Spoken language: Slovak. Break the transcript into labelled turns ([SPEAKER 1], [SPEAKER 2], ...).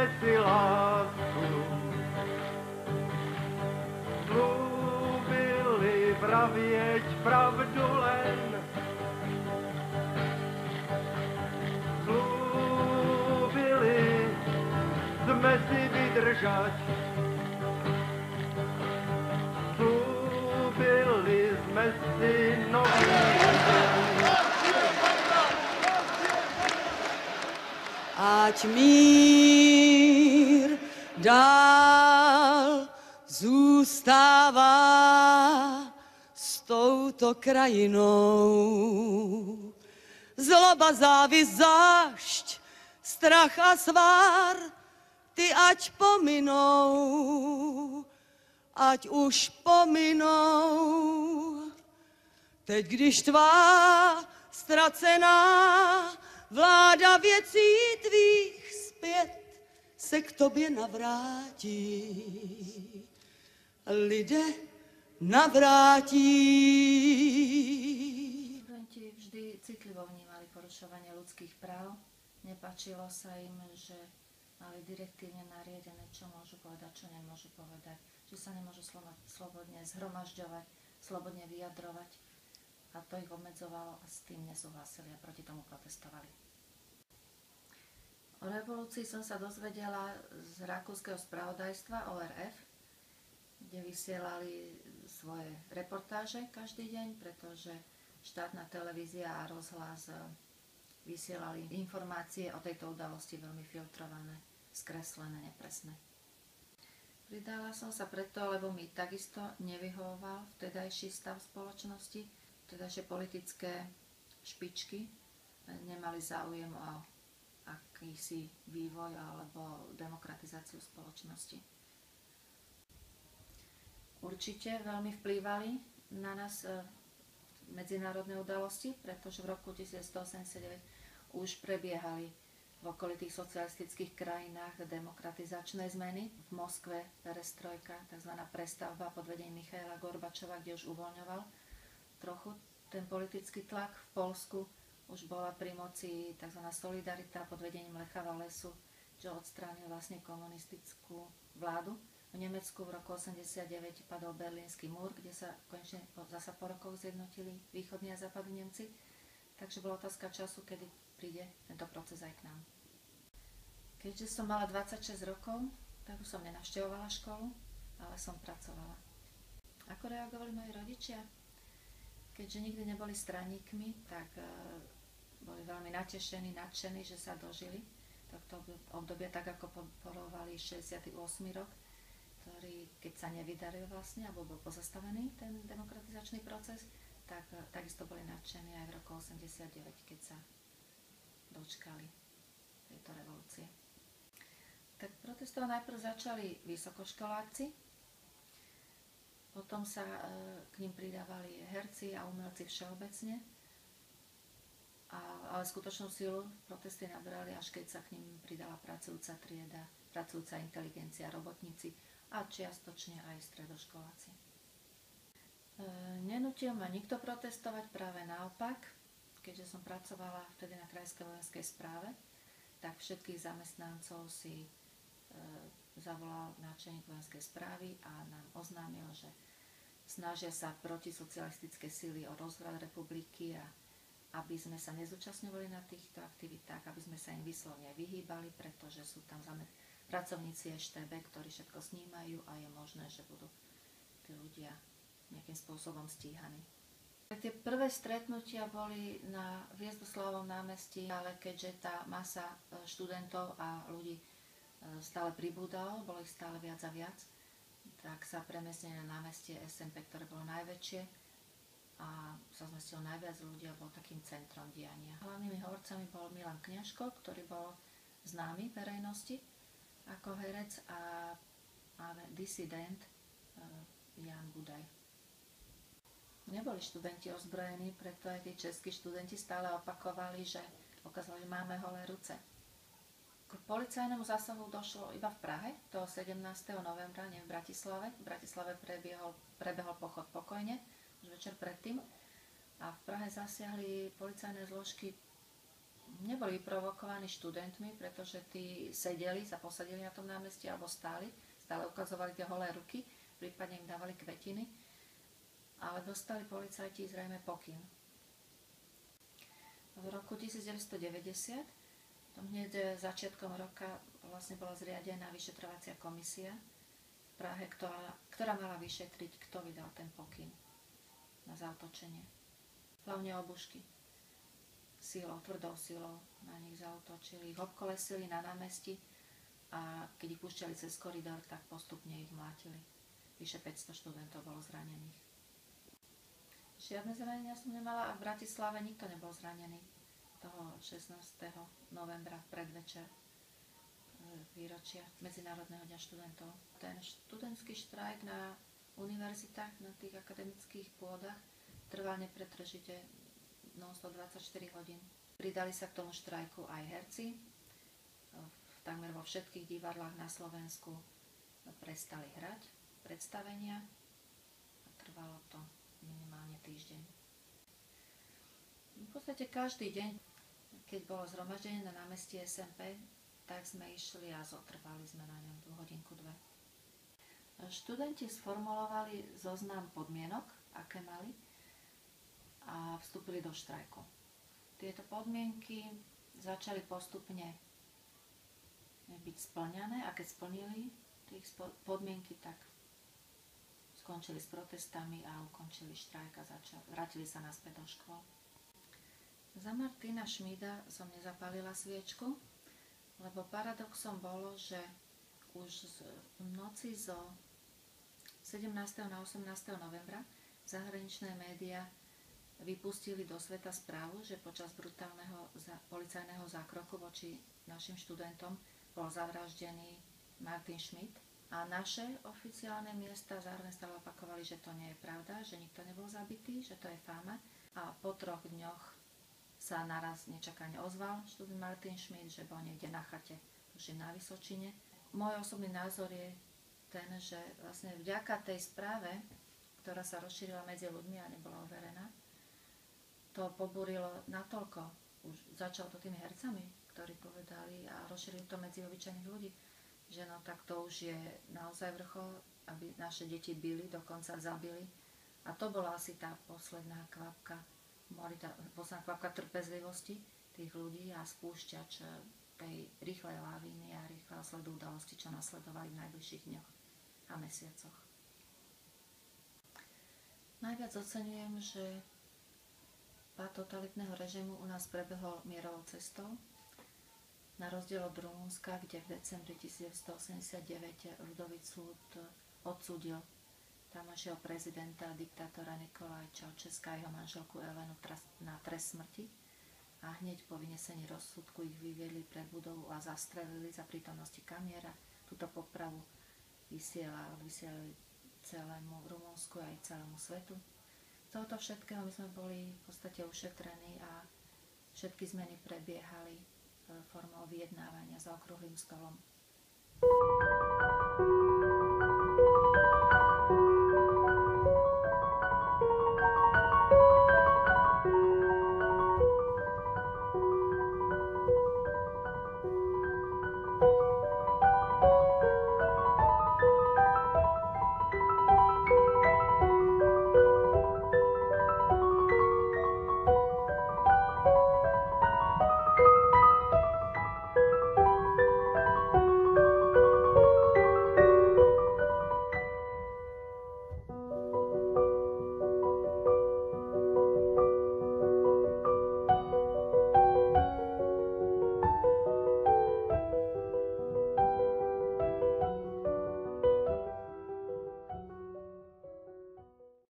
[SPEAKER 1] jsme si lásku slúbili, pravieť pravdu len. Slúbili sme si vydržať, slúbili sme si nový deň.
[SPEAKER 2] Ať mír dál zůstává s touto krajinou. Zloba, závisť, zášť, strach a svár, ty ať pominou, ať už pominou. Teď, když tvá ztracená vláda věcí tvých zpět se k tobě navrátí, lidé navrátí.
[SPEAKER 3] Študenti vždy citlivo vnímali porušovanie ľudských práv. Nepáčilo sa im, že mali direktívne nariedené, čo môžu povedať, čo nemôžu povedať, že sa nemôžu slobodne zhromažďovať, slobodne vyjadrovať. A to ich obmedzovalo a s tým nesúhlasili a proti tomu protestovali. O revolúcii som sa dozvedela z rakúskeho spravodajstva ORF, kde vysielali svoje reportáže každý deň, pretože štátna televízia a rozhlas vysielali informácie o tejto udalosti veľmi filtrované, skreslené, nepresné. Pridala som sa preto, lebo mi takisto nevyhovoval vtedajší stav spoločnosti, teda že politické špičky nemali záujem o akýsi vývoj alebo demokratizáciu spoločnosti. Určite veľmi vplývali na nás medzinárodné udalosti, pretože v roku 1989 už prebiehali v okolitých socialistických krajinách demokratizačné zmeny. V Moskve perestrojka, tzv. Prestavba pod vedením Michaila Gorbačova, kde už uvoľňoval trochu ten politický tlak. V Poľsku už bola pri moci tzv. Solidarita pod vedením Lecha Walesu, že odstránil vlastne komunistickú vládu. V Nemecku v roku 1989 padol Berlínsky múr, kde sa konečne zasa po rokoch zjednotili východní a západní Nemci. Takže bola otázka času, kedy príde tento proces aj k nám. Keďže som mala 26 rokov, tak už som nenavštevovala školu, ale som pracovala. Ako reagovali moji rodičia? Keďže nikdy neboli straníkmi, tak boli veľmi natešení, nadšení, že sa dožili tohto obdobia, tak ako poporovali 68. rok, ktorý, keď sa nevydaril vlastne, alebo bol pozastavený ten demokratizačný proces, tak takisto boli nadšení aj v roku 89, keď sa dočkali tejto revolúcie. Tak protestovať najprv začali vysokoškoláci, potom sa k nim pridávali herci a umelci všeobecne, ale skutočnú silu protesty nabrali, až keď sa k nim pridala pracujúca trieda, pracujúca inteligencia, robotníci a čiastočne aj stredoškoláci. Nenutil ma nikto protestovať, práve naopak. Keďže som pracovala vtedy na krajskej vojenskej správe, tak všetkých zamestnancov si zavolal náčelník vojenskej správy a nám oznámil, že snažia sa protisocialistické sily o rozvrat republiky a aby sme sa nezúčastňovali na týchto aktivitách, aby sme sa im vyslovne vyhýbali, pretože sú tam pracovníci EŠTB, ktorí všetko snímajú a je možné, že budú tí ľudia nejakým spôsobom stíhaní. Tie prvé stretnutia boli na Hviezdoslavovom námestí, ale keďže tá masa študentov a ľudí stále pribúdala, bolo ich stále viac a viac, tak sa premiestnili na námestie SMP, ktoré bolo najväčšie a sa zmestilo najviac ľudí a bol takým centrom diania. Hlavnými hovorcami bol Milan Kňažko, ktorý bol známy verejnosti ako herec, a disident Jan Budaj. Neboli študenti ozbrojení, preto aj tí českí študenti stále opakovali, že ukázali, že máme holé ruce. K policajnému zásahu došlo iba v Prahe, toho 17. novembra, nie v Bratislave. V Bratislave prebehol pochod pokojne, už večer predtým. A v Prahe zasiahli policajné zložky neboli vyprovokovaní študentmi, pretože tí sedeli, sa posadili na tom námestí alebo stále ukazovali tie holé ruky, prípadne im dávali kvetiny, ale dostali policajti zrejme pokyn. V roku 1990, hneď začiatkom roka, vlastne bola zriadená vyšetrovacia komisia v Prahe, ktorá mala vyšetriť, kto vydal ten pokyn na zaútočenie. Hlavne obušky. Tvrdou silou na nich zaútočili, ich obkolesili na námestí a keď ich púšťali cez koridor, tak postupne ich mlátili. Vyše 500 študentov bolo zranených. Žiadne zranenia som nemala a v Bratislave nikto nebol zranený toho 16. novembra v predvečer výročia Medzinárodného dňa študentov. Ten študentský štrajk na univerzitách, na tých akademických pôdach trval nepretržite non-stop 24 hodín. Pridali sa k tomu štrajku aj herci. Takmer vo všetkých divadlách na Slovensku prestali hrať predstavenia a trvalo to minimálne týždeň. V podstate každý deň, keď bolo zhromaždenie na námestí SMP, tak sme išli a zotrvali sme na ňom 2 hodinku, 2. Študenti sformulovali zoznam podmienok, aké mali, a vstúpili do štrajku. Tieto podmienky začali postupne byť splňané a keď splnili tie podmienky, tak skončili s protestami a ukončili štrajk a vrátili sa naspäť do škôl. Za Martina Šmída som nezapálila sviečku, lebo paradoxom bolo, že už v noci zo 17. na 18. novembra zahraničné médiá vypustili do sveta správu, že počas brutálneho policajného zákroku voči našim študentom bol zavraždený Martin Schmidt a naše oficiálne miesta zároveň stále opakovali, že to nie je pravda, že nikto nebol zabitý, že to je fáma a po 3 dňoch sa naraz nečakane ozval študent Martin Schmidt, že bol niekde na chate, tuším na Vysočine. Môj osobný názor je ten, že vlastne vďaka tej správe, ktorá sa rozšírila medzi ľuďmi a nebola overená, to pobúrilo natoľko, už začalo to tými hercami, ktorí povedali a rozšírili to medzi obyčajných ľudí, že no tak to už je naozaj vrchol, aby naše deti bili, dokonca zabili. A to bola asi tá posledná kvapka, posledná kvapka trpezlivosti tých ľudí a spúšťač tej rýchlej lavíny a rýchleho sledu udalosti, čo nasledovali v najbližších dňoch a mesiacoch. Najviac oceňujem, že pád totalitného režimu u nás prebehol mierovou cestou, na rozdiel od Rumunska, kde v decembri 1989 ľudový súd odsúdil tamošieho prezidenta a diktátora Nikolaja Čaučeska a jeho manželku Elenu na trest smrti a hneď po vynesení rozsudku ich vyviedli pred budovu a zastrelili za prítomnosti kamiera. Túto popravu vysielali celému Rumunsku aj celému svetu. Z tohoto všetkého my sme boli v podstate ušetrení a všetky zmeny prebiehali formou vyjednávania za okrúhlym stolom.